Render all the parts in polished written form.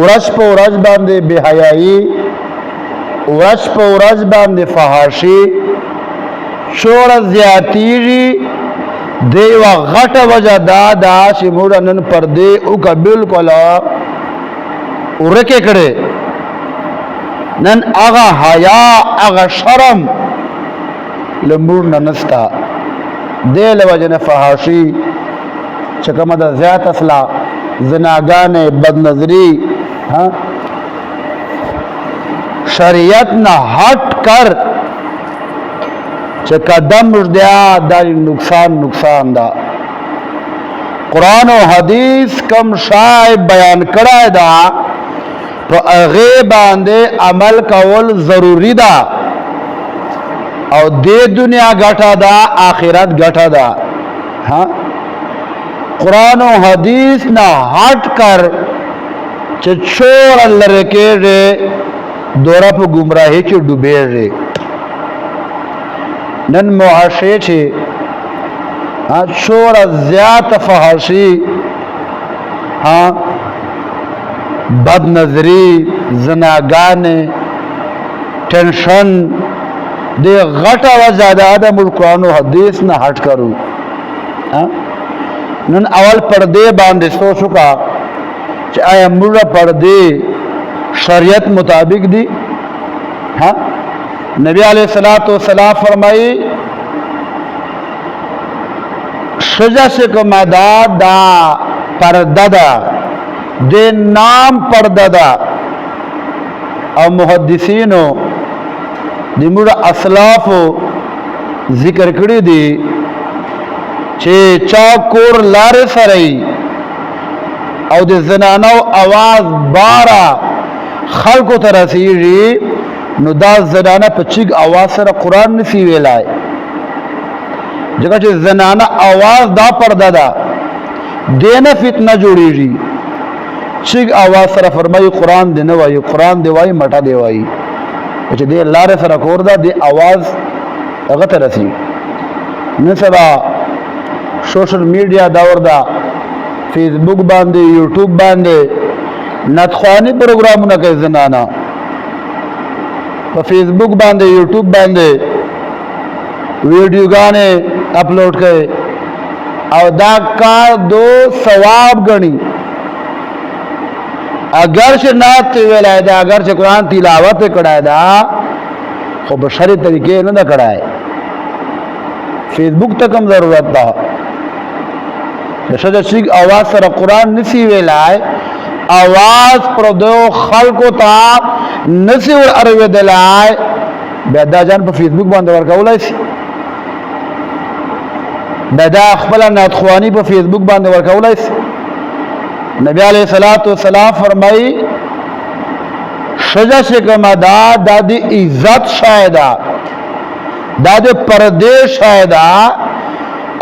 ورځ په ورځ باندې بے حیايي، ورځ په ورځ باندې فحاشي، شور زیاتیږي. دیو غټه وجه دا دا چې موږ نن پردې وکړه بالکل ورکې کړې. نن هغه حیا هغه شرم له موږ نه نسته. دې له وجې نه فحاشي چې کومه ده زیات اصله زناګانې بدنظري شریعت نه ہٹ کر چې قدم دیا دا نقصان دا. قرآن و حدیث کم شای بیان کړای دا په هغې باندې عمل کول ضروری دا او دې دنیا ګټه دا آخرت ګټه دا. قرآن و حدیث نه ہٹ کر چې چور لره کېږي دوره په گمراهی کې ډوبېږي. نن معاشره چې چور زیات فحاشي بد نظری زناګانې ټینشن دې غټه وجه ده د قرآن و حدیث نه ہٹ کرو. نن اول پردے باندې سوچ وکړه چې آیا موږ پردے شریعت مطابق دی. نبی علیہ الصلوۃ والسلام فرمائی شجا سے کما دا پردہ دا دے نام پردہ دا. او محدثینو دی موږ اسلافو ذکر کړی دی چې چا کور لارې سره او د زنانو आवाज بارا خلکو ته رسیږي نو دا زنانه په چیګ आवाज سره قرآن نسی ویلای. ځکه چې زنانه आवाज دا پرده ده دینه فتنه جوړیږي. چیګ आवाज سره فرمایي قرآن دی نه وایي، قرآن دی وایي مټه دی وایي. چې دې لارې سره کور ده دې आवाज هغه ته رسیږي. نن سبا سوشل میډیا دور دا، فیسبوک باندې یوټیوب باندې نتخوانی پروګرامونه کوي زنانه په فیسبوک باندې یوټیوب باندې ویډیوګانې اپلوډ کوي او دا کار دو ثواب غني. اگر چې نعت ویلای دا، اگر چې قرآن تلاوت کړای دا، خو په شرعي طریقې نه دا کړای. فیسبوک ته کم ضرورت ده شجا چیک आवाज سره قرآن نسی ویلای، आवाज پر دو خلقو تا نسی ور اروی دلای بیا دا جان په فیسبوک باندې ورکولای شي. دا خپل ناتخوانی په فیسبوک باندې ورکولای شي. نبی علیہ الصلوۃ والسلام فرمایي شجا شکما دا دی عزت شایدا، دا دی پردې شایدا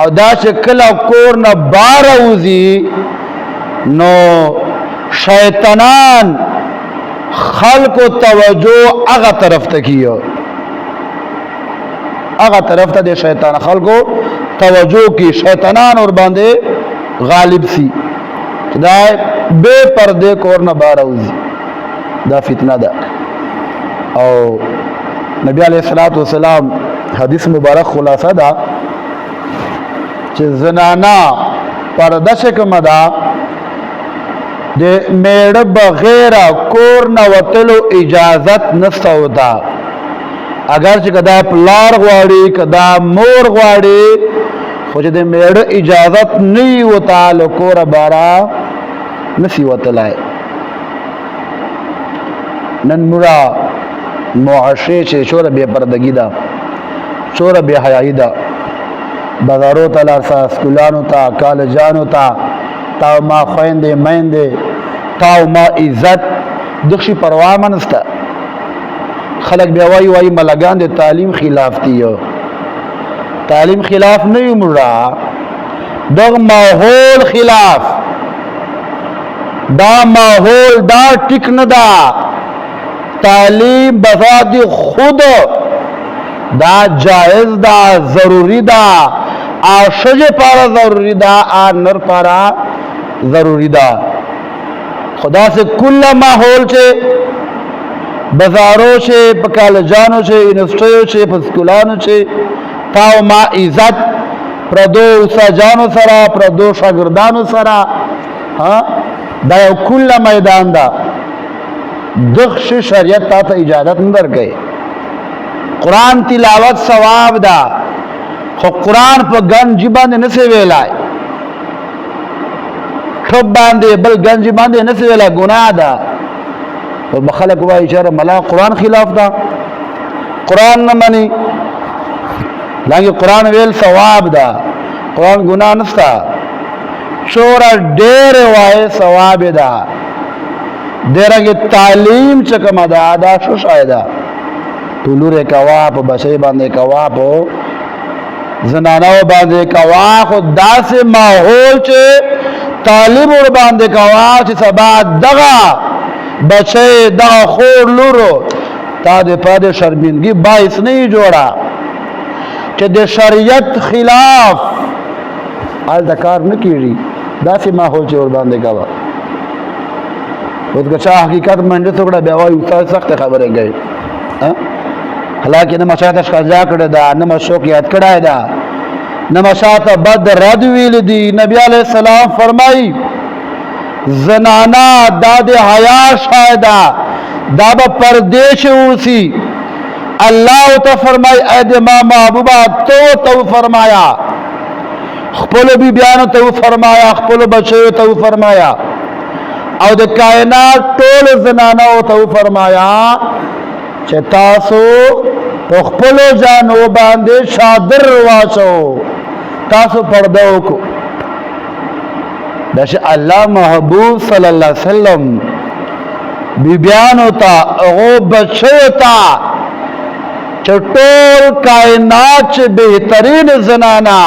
او دا چې کله کور نه بار وځي نو شیطانان خلقو توجه هغه طرف ته کیو، هغه طرف ته د شیطان خلقو توجه کی، شیطانان اور باندې غالب سی. دا بے پردے کور نه بار وځي دا فتنه ده. او نبی علیہ الصلوۃ والسلام حدیث مبارک خلاصه ده چې زنانا پرده شکم ده د میړه بغیر کور نه وتلو اجازت نشته وتا. اگر چې کدا پلار غواړي کدا مور غواړي خو چې د میړه اجازت نه وتا له کور بارا نسی وتلای. نن مرا معاشره چې شور بے پردگی ده، شور بے حیائی ده. بازارو ته لارسا، سکولانو ته، کالجانو ته تاو ما خويندې میندې تاو ما عزت دخشي پروا منسته. خلق بیا وای ملګان د تعلیم خلاف دي. تعلیم خلاف نه یو مرا، دغه ماحول خلاف. دا ماحول دا ټیک نه ده. تعلیم بذات خود دا جائز دا ضروری دا، آشج پارا ضروری دا، نر پارا ضروری دا. خدا سے کل ماحول چھے بازاروں چھے پا کالجانوں چھے یونیورسٹیوں چھے پا سکولانوں چھے تاو ما عزت پردو استاجانو سرا پردو شاگردانو سرا دا یو کل میدان دا دخش شریعت تا تا اجازت ندر گئے قرآن تلاوت ثواب دا خو قرآن پا گنجی باندے نسے ویلائے ٹھپ باندے بل گنجی باندے نسے ویلائے گناہ دا بخلق وائی اشارہ ملا قرآن خلاف دا قرآن نہ منی لانگی قرآن ویل ثواب دا قرآن گناہ نستا چورا دیر وائے ثواب دا دیرنگی تعلیم چکم دا شو شایدہ تولور کواب بچے باندے کواب زنانو باندے کواب دا سے ماحول چے تعلیم اور باندے کواب چے سبا دغا بچے دغا خور لورو تا دے پادے شرمندگی باعث نہیں جوڑا کہ دے شریعت خلاف آل دکار نکیری دا سے ماحول چے اور باندے کواب اس کا چاہ حقیقت منڈے سکڑا بیوائی استاد سخت خبریں گئے حالانکہ نما شاہتا شکازا کردہ دا نما شوقیات کردہ دا نما شاہتا بد رد ویل دی نبی علیہ السلام فرمائی زنانا داد حیا شاہدہ دابا پردیش اوسی اللہ تا فرمائی اید ماں محبوبہ تو فرمایا خپلو بی بیانو تو فرمایا خپلو بچے تو فرمایا او د کائنات ټول زنانو ته فرمایا چې تاسو په خپل ځانو باندې شادر واچو تاسو پرده وکړو دشه الله محبوب صلی الله علیه وسلم بیبیانو ته او بچو ته چې ټول کائنات چې بهترین زنانا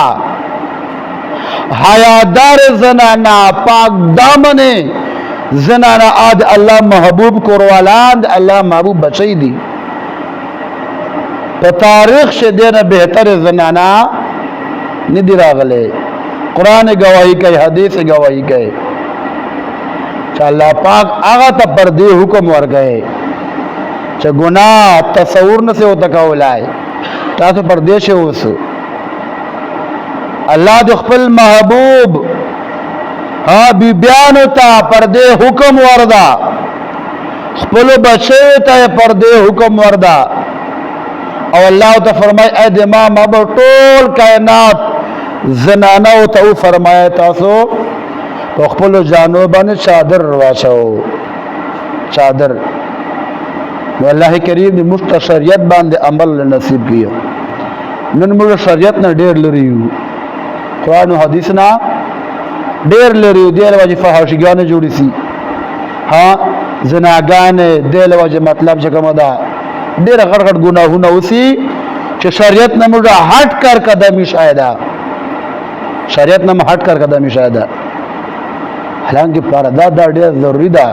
حیادار زنانا پاک دامنه زنانا آد اللہ محبوب کروالان اللہ محبوب بچائی دی پا تاریخ سے دینا بہتر زنانا ندی راغلے قرآن گواہی کئی حدیث گواہی کئی چا اللہ پاک آغا تا پردی حکم ور گئے چا گناہ تصور نسے ہوتا کولائے تاسو پردی سے ہوسو اللہ دخپل محبوب بی بیانو تا پردے حکم وردا خپلو بچے تا پردے حکم وردا او اللہ تا فرمائی اے دماغ مابر طول کائنات زنانو تا فرمائی تاسو تو خپلو جانو بانے چادر رواشو چادر اللہ کریم دی مشت شریعت باندے عمل نصیب کیا نن مجھے شریعت نا دیر لریو قرآن و حدیث نا دیر لریو دیر واجی فحاشگان جوڑی سی زناگان دیر واجی مطلب چکم دا دیر غرغت گناہو نوسی چه شریعت نمجا ہٹ کر قدمی شایدہ شریعت نم ہٹ کر قدمی شایدہ حالانکہ پردہ دا دیر ضروری دا